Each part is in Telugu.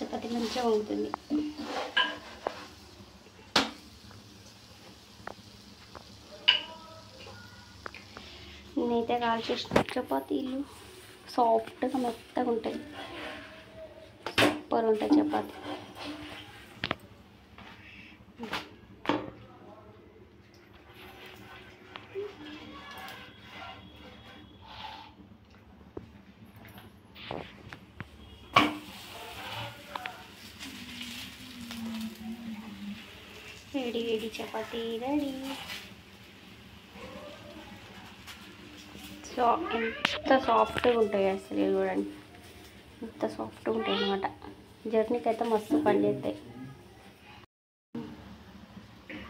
చపాతీ మంచిగా వంగుతుంది. నేనైతే కాల్చేసిన చపాతీలు సాఫ్ట్గా మెత్తగా ఉంటాయి, సూపర్ ఉంటాయి చపాతీ. వేడి వేడి చపాతీ రెడీ. సో ఎంత సాఫ్ట్గా ఉంటాయి అసలు చూడండి, ఎంత సాఫ్ట్గా ఉంటాయి అన్నమాట. జర్నీకి అయితే మస్తు పని చేస్తాయి.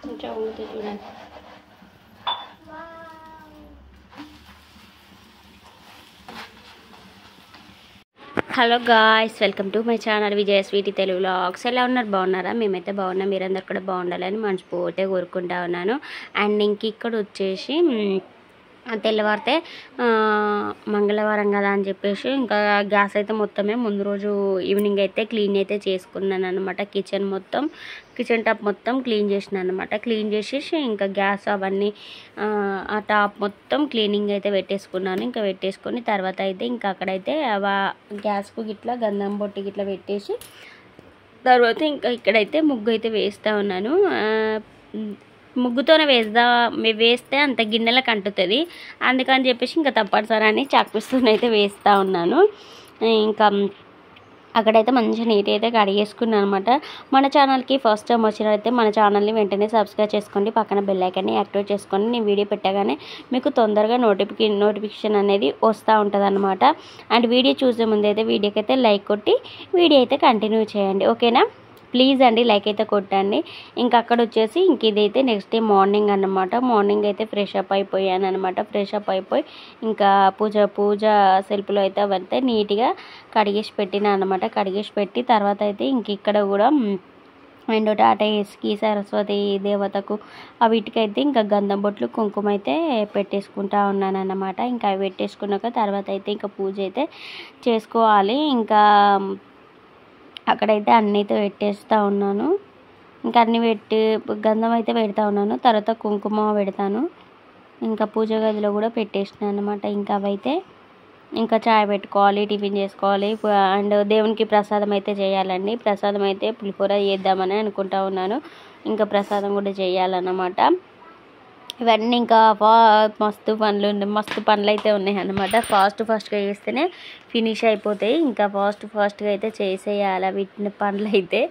కొంచెం ఉంటుంది చూడండి. Hello guys, welcome to my channel Vijaya sweety Telugu vlogs. ఎలా ఉన్నారు? బాగున్నారా? మేమైతే బాగున్నాం. మీరందరూ కూడా బాగుండాలని మనస్ఫూర్తిగా కోరుకుంటా ఉన్నాను. అండ్ ఇంక ఇక్కడ వచ్చేసి తెల్లవారితే మంగళవారం కదా అని చెప్పేసి ఇంకా గ్యాస్ అయితే మొత్తమే ముందు రోజు ఈవినింగ్ అయితే క్లీన్ అయితే చేసుకున్నాను అనమాట. కిచెన్ టాప్ మొత్తం క్లీన్ చేసినాను అనమాట. క్లీన్ చేసేసి ఇంకా గ్యాస్ అవన్నీ ఆ టాప్ మొత్తం క్లీనింగ్ అయితే పెట్టేసుకున్నాను. ఇంకా పెట్టేసుకొని తర్వాత అయితే ఇంకా అక్కడైతే గ్యాస్కు గిట్లా గంధం బొట్టి గిట్లా పెట్టేసి తర్వాత ఇంకా ఇక్కడైతే ముగ్గు అయితే వేస్తూ ఉన్నాను. ముగ్గుతోనే వేస్తే అంత గిన్నెలకు అంటుతుంది, అందుకని చెప్పేసి ఇంకా తప్పనిసరి అని చాక్పీస్తోనే అయితే వేస్తూ ఉన్నాను. ఇంకా అక్కడైతే మంచిగా నీట్ అయితే కడిగేసుకున్నాను అనమాట. మన ఛానల్కి ఫస్ట్ టైం వచ్చినట్లయితే మన ఛానల్ని వెంటనే సబ్స్క్రైబ్ చేసుకోండి, పక్కన బెల్ ఐకాన్ని యాక్టివేట్ చేసుకోండి. నేను వీడియో పెట్టగానే మీకు తొందరగా నోటిఫికేషన్ అనేది వస్తూ ఉంటుంది అనమాట. అండ్ వీడియో చూసే ముందు అయితే వీడియోకి అయితే లైక్ కొట్టి వీడియో అయితే కంటిన్యూ చేయండి, ఓకేనా? ప్లీజ్ అండి లైక్ అయితే కొట్టండి. ఇంకా అక్కడ వచ్చేసి ఇంక ఇదైతే నెక్స్ట్ డే మార్నింగ్ అన్నమాట. మార్నింగ్ అయితే ఫ్రెష్ అప్ అయిపోయాను అనమాట. ఫ్రెష్ అప్ అయిపోయి ఇంకా పూజ సెల్ఫ్లో అయితే అవంతా నీట్గా కడిగేసి పెట్టినా అనమాట. కడిగేసి పెట్టి తర్వాత అయితే ఇంక ఇక్కడ కూడా అండ్ టాటాయిస్కి సరస్వతి దేవతకు వీటికైతే ఇంకా గంధం బొట్లు కుంకుమ అయితే పెట్టేసుకుంటా ఉన్నాను అన్నమాట. ఇంకా అవి పెట్టేసుకున్నాక తర్వాత అయితే ఇంకా పూజ అయితే చేసుకోవాలి. ఇంకా అక్కడైతే అన్నీ అయితే పెట్టేస్తూ ఉన్నాను. ఇంకా అన్నీ పెట్టి గంధం అయితే పెడతా ఉన్నాను, తర్వాత కుంకుమ పెడతాను. ఇంకా పూజ గదిలో కూడా పెట్టేసినాను అనమాట. ఇంకా అవైతే ఇంకా చాయ్ పెట్టుకోవాలి, టిఫిన్ చేసుకోవాలి, అండ్ దేవునికి ప్రసాదం అయితే చేయాలండి. ప్రసాదం అయితే పులిహోర చేద్దామని అనుకుంటా ఉన్నాను. ఇంకా ప్రసాదం కూడా చేయాలన్నమాట. ఇవన్నీ ఇంకా మస్తు పనులు అయితే ఉన్నాయి అన్నమాట. ఫాస్ట్గా చేస్తేనే ఫినిష్ అయిపోతాయి. ఇంకా ఫాస్ట్గా అయితే చేసేయాలి వీటిని పనులు అయితే.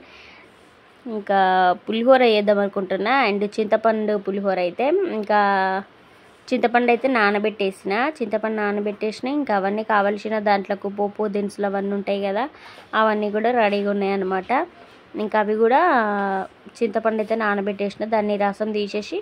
ఇంకా పులిహోర చేద్దాం అనుకుంటున్నా. అండ్ చింతపండు పులిహోర అయితే ఇంకా చింతపండు అయితే నానబెట్టేసిన ఇంకా అవన్నీ కావాల్సిన దాంట్లోకి పోపు దినుసులు అవన్నీ ఉంటాయి కదా, అవన్నీ కూడా రెడీగా ఉన్నాయి అన్నమాట. ఇంకా అవి కూడా చింతపండు అయితే నానబెట్టేసిన, దాన్ని రసం తీసేసి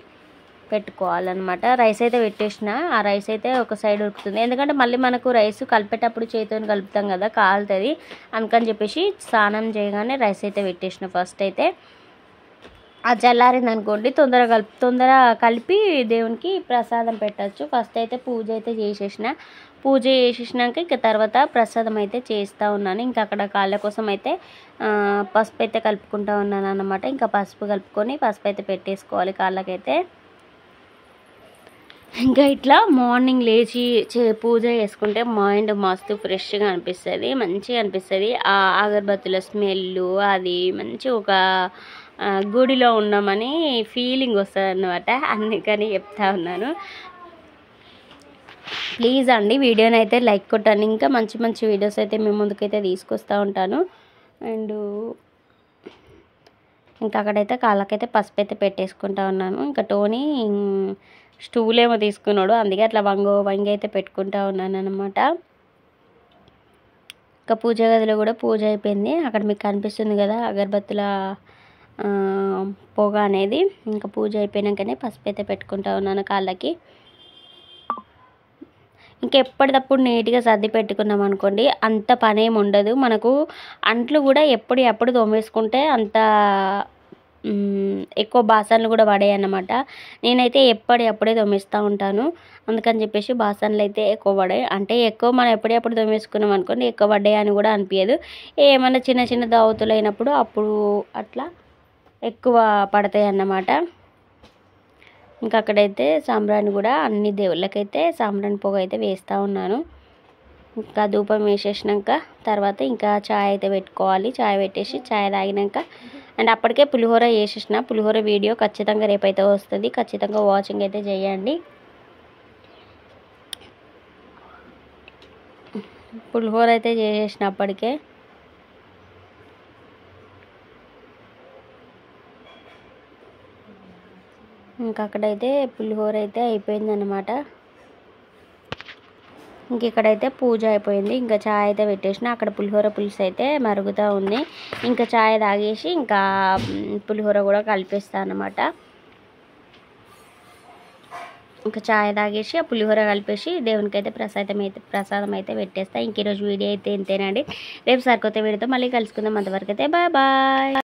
పెట్టుకోవాలన్నమాట. రైస్ అయితే పెట్టేసిన, ఆ రైస్ అయితే ఒక సైడ్ ఉడుకుతుంది. ఎందుకంటే మళ్ళీ మనకు రైస్ కలిపేటప్పుడు చేతితో కలుపుతాం కదా, కాలుతుంది. అందుకని చెప్పేసి స్నానం చేయగానే రైస్ అయితే పెట్టేసిన. ఫస్ట్ అయితే అది చల్లారింది అనుకోండి తొందర కలిపి దేవునికి ప్రసాదం పెట్టచ్చు. ఫస్ట్ అయితే పూజ అయితే చేసేసినాక ఇంకా తర్వాత ప్రసాదం అయితే చేస్తూ ఉన్నాను. ఇంకా అక్కడ కాళ్ళ కోసం అయితే పసుపు అయితే కలుపుకుంటూ ఉన్నాను అన్నమాట. ఇంకా పసుపు కలుపుకొని పసుపు అయితే పెట్టేసుకోవాలి కాళ్ళకైతే. ఇంకా ఇట్లా మార్నింగ్ లేచి పూజ చేసుకుంటే మైండ్ మస్తు ఫ్రెష్గా అనిపిస్తుంది, మంచిగా అనిపిస్తుంది. ఆ అగరబత్తుల స్మెల్ అది మంచి ఒక గుడిలో ఉన్నామని ఫీలింగ్ వస్తుంది అన్నమాట. అందుకని చెప్తా ఉన్నాను. ప్లీజ్ అండి వీడియోని అయితే లైక్ కొట్టండి. ఇంకా మంచి వీడియోస్ అయితే మీ ముందుకైతే తీసుకొస్తూ ఉంటాను. అండ్ ఇంకా అక్కడైతే కాళ్ళకైతే పసుపు అయితే పెట్టేసుకుంటా ఉన్నాను. ఇంకా టోనీ స్టూల్ ఏమో తీసుకున్నాడు, అందుకే అట్లా వంగి అయితే పెట్టుకుంటా ఉన్నాను అనమాట. ఇంకా పూజ గదిలో కూడా పూజ అయిపోయింది. అక్కడ మీకు కనిపిస్తుంది కదా అగరబత్తుల పొగ అనేది. ఇంకా పూజ అయిపోయినాకనే పసుపు అయితే పెట్టుకుంటా ఉన్నాను కాళ్ళకి. ఇంకా ఎప్పటికప్పుడు నీట్గా సర్ది పెట్టుకున్నాం అనుకోండి అంత పని ఏమి ఉండదు. మనకు అంట్లు కూడా ఎప్పుడు తోమేసుకుంటే అంత ఎక్కువ బాసనలు కూడా పడాయి అన్నమాట. నేనైతే అప్పుడే తోమేస్తూ ఉంటాను. అందుకని చెప్పేసి బాసనలు అయితే ఎక్కువ పడాయి. అంటే ఎక్కువ మనం ఎప్పుడప్పుడు తోమేసుకున్నాం అనుకోండి ఎక్కువ పడ్డాయి అని కూడా అనిపించదు. ఏమన్నా చిన్న చిన్న దావతులు అయినప్పుడు అప్పుడు అట్లా ఎక్కువ పడతాయి అన్నమాట. ఇంకా అక్కడైతే సాంబ్రాణి కూడా అన్ని దేవుళ్ళకైతే సాంబ్రాణి పొగ అయితే వేస్తూ ఉన్నాను. ఇంకా ధూపం వేసేసినాక తర్వాత ఇంకా చాయ్ అయితే పెట్టుకోవాలి. చాయ్ పెట్టేసి చాయ్ తాగినాక అండ్ అప్పటికే పులిహోర చేసేసిన. పులిహోర వీడియో ఖచ్చితంగా రేపైతే వస్తుంది. ఖచ్చితంగా వాచింగ్ అయితే చేయండి. పులిహోర అయితే చేసేసిన అప్పటికే. ఇంకా అక్కడైతే పులిహోర అయితే అయిపోయిందన్నమాట. ఇంక ఇక్కడైతే పూజ అయిపోయింది. ఇంకా చాయ్ అయితే పెట్టేసిన. అక్కడ పులిహోర పులుసు అయితే మరుగుతూ ఉంది. ఇంకా చాయ్ తాగేసి ఇంకా పులిహోర కూడా కలిపేస్తాను అన్నమాట. ఇంకా చాయ్ తాగేసి ఆ పులిహోర కలిపేసి దేవునికి అయితే ప్రసాదం అయితే పెట్టేస్తా. ఇంక ఈరోజు వీడియో అయితే ఇంతేనండి. రేపు సరికొత్త వీడియోతో మళ్ళీ కలుసుకుందాం. అంతవరకు అయితే బాయ్ బాయ్.